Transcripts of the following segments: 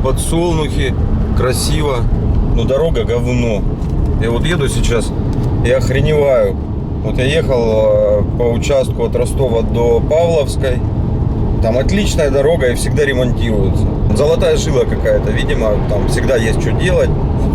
подсолнухи, красиво. Но дорога говно. Я вот еду сейчас и охреневаю. Вот я ехал по участку от Ростова до Павловской. Там отличная дорога и всегда ремонтируется. Золотая жила какая-то, видимо, там всегда есть что делать.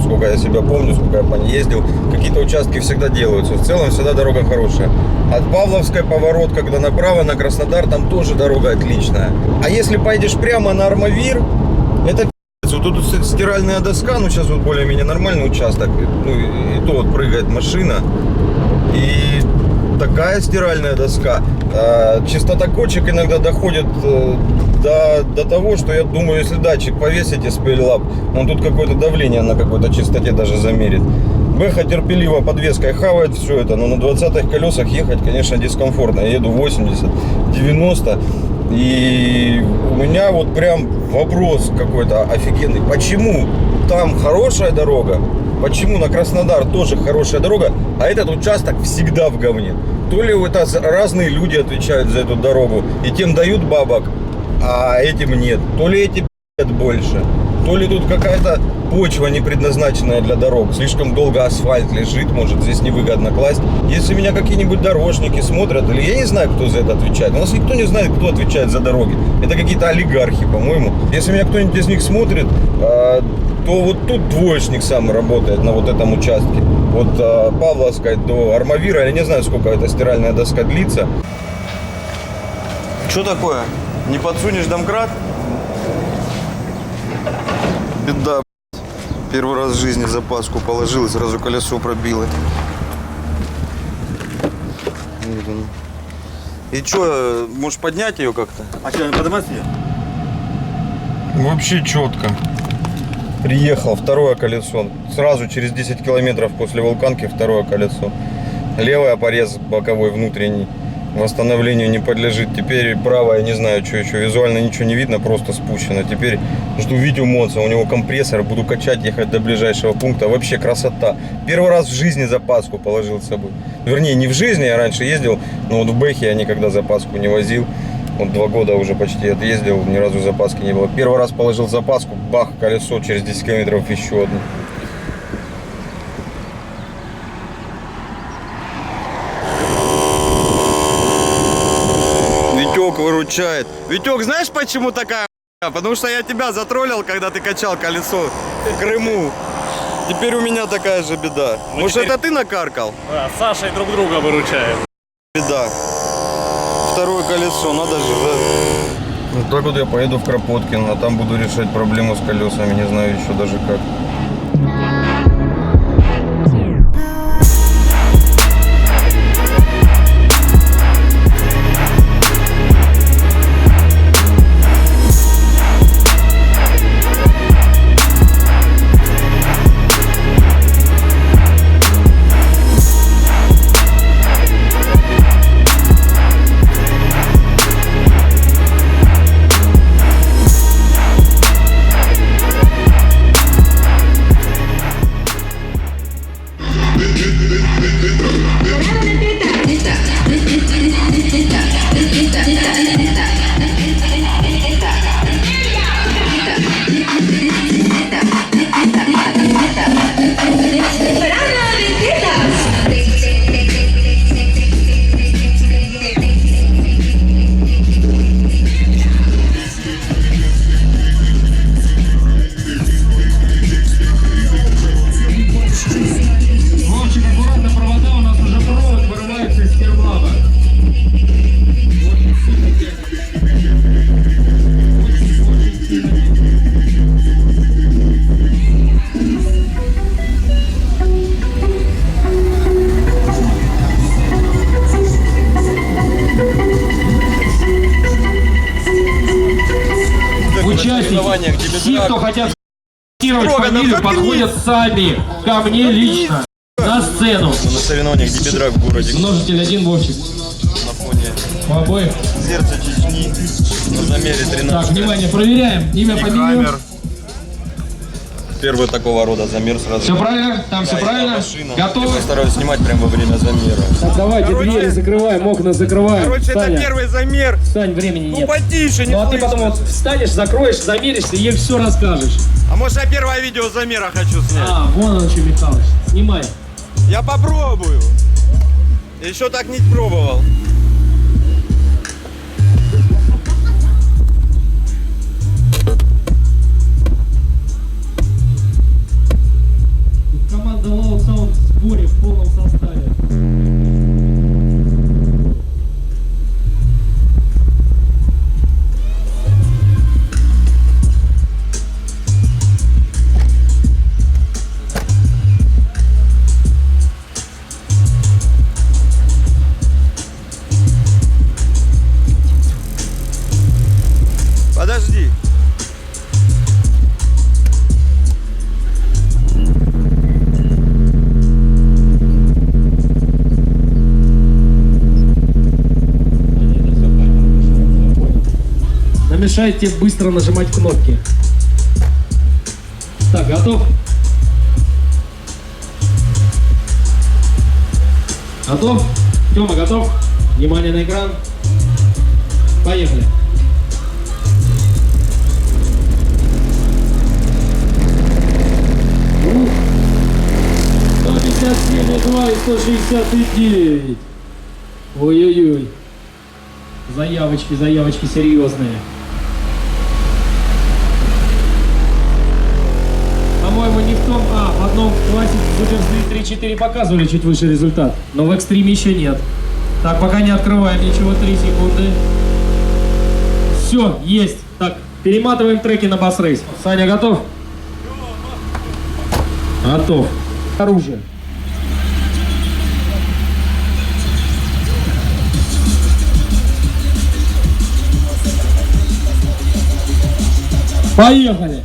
Сколько я себя помню, сколько я по ней ездил. Какие-то участки всегда делаются. В целом всегда дорога хорошая. От Павловской поворот, когда направо на Краснодар, там тоже дорога отличная. А если поедешь прямо на Армавир, это пи***ц. Вот тут стиральная доска, ну сейчас вот более-менее нормальный участок. Ну и то вот прыгает машина. И такая стиральная доска. Частота кочек иногда доходит до того, что я думаю, если датчик повесить из Speedlab, он тут какое-то давление на какой-то частоте даже замерит. Бэха терпеливо подвеской хавает все это, но на 20-х колесах ехать, конечно, дискомфортно. Я еду 80, 90, и у меня вот прям вопрос какой-то офигенный. Почему там хорошая дорога? Почему на Краснодар тоже хорошая дорога, а этот участок всегда в говне? То ли это разные люди отвечают за эту дорогу, и тем дают бабок, а этим нет. То ли эти пи***ят больше, то ли тут какая-то почва не предназначенная для дорог. Слишком долго асфальт лежит, может здесь невыгодно класть. Если меня какие-нибудь дорожники смотрят, или я не знаю, кто за это отвечает. У нас никто не знает, кто отвечает за дороги. Это какие-то олигархи, по-моему. Если меня кто-нибудь из них смотрит, то вот тут двоечник сам работает на вот этом участке. От Павловской до Армавира. Я не знаю, сколько эта стиральная доска длится. Что такое? Не подсунешь домкрат? Беда. Первый раз в жизни запаску положил и сразу колесо пробило. И что, можешь поднять ее как-то? А что, поднимать ее? Вообще четко. Приехал, второе колесо. Сразу через 10 километров после Вулканки второе колесо. Левое порез боковой внутренний. Восстановлению не подлежит. Теперь правое, не знаю, что еще. Визуально ничего не видно, просто спущено. Теперь жду Витю Монца. У него компрессор. Буду качать, ехать до ближайшего пункта. Вообще красота. Первый раз в жизни запаску положил с собой. Вернее, не в жизни, я раньше ездил. Но вот в Бэхе я никогда запаску не возил. Вот 2 года уже почти отъездил, ни разу запаски не было. Первый раз положил запаску, бах, колесо, через 10 километров еще одно. Витек выручает. Витек, знаешь, почему такая хуйня? Потому что я тебя затроллил, когда ты качал колесо в Крыму. Теперь у меня такая же беда. Может, это ты накаркал? Да, с Сашей друг друга выручаем. Беда. Второе колесо, надо же, да? Вот так вот я поеду в Кропоткин, а там буду решать проблему с колесами, не знаю еще даже как. Участники, все, кто хотят фотографировать фамилию, подходят сами ко мне лично на сцену. На соревнованиях Дипедрак в городе. Множитель 1, Вовчик. На фоне У обоих. сердца Чечни. На замере 13. Так, внимание, проверяем. Имя, фамилию. Первый такого рода замер сразу. Все правильно? Там все правильно? Готовы? Я постараюсь снимать прямо во время замера. Так, давайте двери закрываем, окна закрываем. Короче, Саня. это первый замер. Сань, времени Ну нет. потише, не Ну а ты слышно. потом вот встанешь, закроешь, замеришься и ей все расскажешь. А может я первое видео замера хочу снять? А, вон он что, Михалыч. Снимай. Я попробую. Еще так не пробовал. Команда Loud Sound в сборе в полном составе. Подожди. Намешает тебе быстро нажимать кнопки. Так, готов? Готов? Тёма, готов? Внимание на экран. Поехали. Ух. 157,2 и 169. Ой-ой-ой. Заявочки серьезные. По-моему, не в том, в одном классе Super 3-4 показывали чуть выше результат, но в экстриме еще нет. Так, пока не открываем ничего, 3 секунды. Все, есть. Так, перематываем треки на бас-рейс. Саня, готов? Готов. Оружие. Поехали!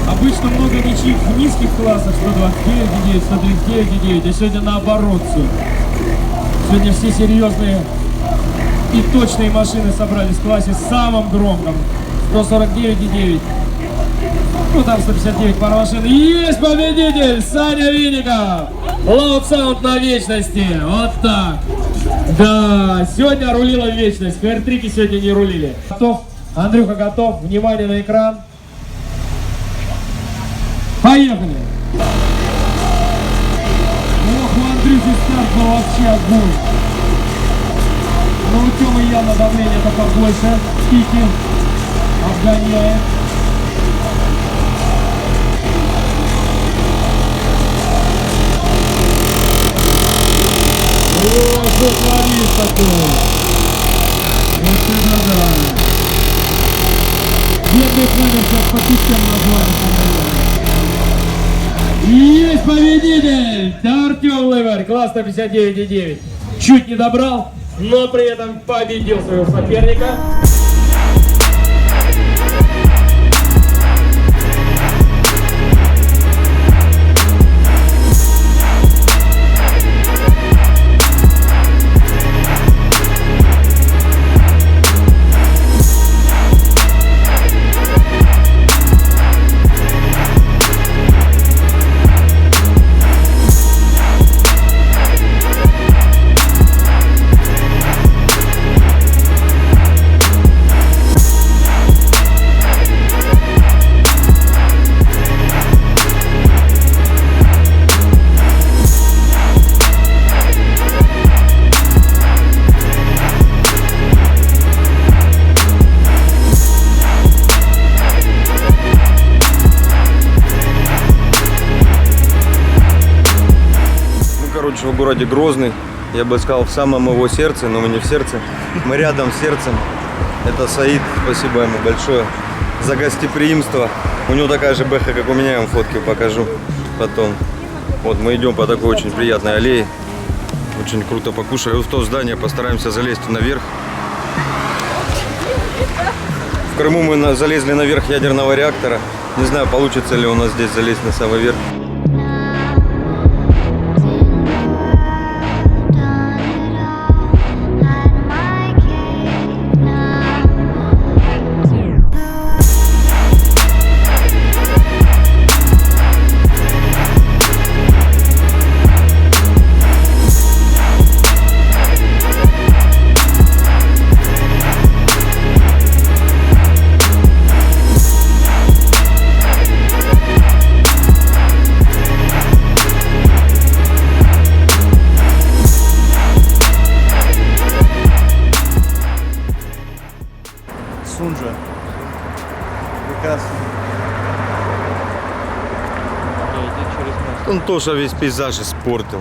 Обычно много ничьих в низких классах, 129,9, 139,9, а сегодня наоборот все. Сегодня все серьезные и точные машины собрались в классе с самым громким. 149,9. Ну там 159 пара машин. Есть победитель! Саня Винников! Loud Sound на вечности! Вот так! Да, сегодня рулила вечность. ХР-трики сегодня не рулили. Готов? Андрюха готов? Внимание на экран. Поехали! Ох, у Андрюхи старт был вообще огонь. Но у Тёмы явно давление-то побольше. Пики обгоняет. О, журналист такой. Вот это да. Бедный Флэвер сейчас по путям назвали. Есть победитель! Артем Лыварь, класс 159,9. Чуть не добрал, но при этом победил своего соперника. В городе Грозный, я бы сказал, в самом его сердце, но мы не в сердце, мы рядом с сердцем. Это Саид, спасибо ему большое за гостеприимство. У него такая же бэха, как у меня, я вам фотки покажу потом. Вот мы идем по такой очень приятной аллее, очень круто покушали. Вот в то здание постараемся залезть наверх. В Крыму мы залезли наверх ядерного реактора. Не знаю, получится ли у нас здесь залезть на самый верх. Ясно. Он тоже весь пейзаж испортил.